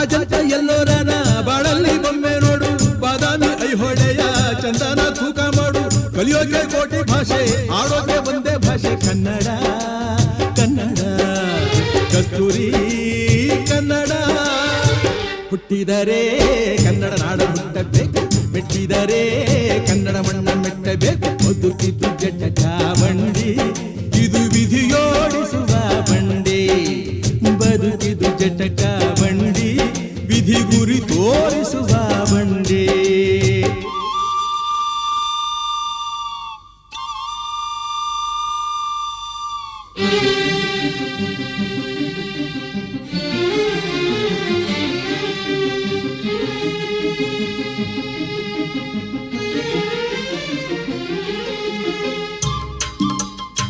ಅಜಂತ ಎಲ್ಲೋರನ ಬಾಳಲ್ಲಿ ಬೊಮ್ಮೆ ನೋಡು, ಬಾದಾಮಿ ಐಹೊಳೆಯ ಚಂದನ ತೂಕ ಮಾಡು. ಕಲಿಯೋಕೆ ಕೋಟಿ ಭಾಷೆ, ಆಡೋಕೆ ಒಂದೇ ಭಾಷೆ ಕನ್ನಡ. ಕನ್ನಡ ಕಸ್ತೂರಿ ಕನ್ನಡ. ಹುಟ್ಟಿದರೆ ಕನ್ನಡ ನಾಡ ಹುಟ್ಟಬೇಕು, ಮೆಟ್ಟಿದರೆ ಕನ್ನಡ ಮಣ್ಣ ಮೆಟ್ಟಬೇಕು. ಬದುಕಿದು ಜಟ ಬಂಡಿ, ಇದು ವಿಧಿಯೋಡಿಸುವ ಬಂಡಿ. ಬದುಕಿದು ಜಟಕ ಬಂಡಿ, ವಿಧಿ ಗುರಿ ತೋರಿಸುವ ಬಂಡಿ.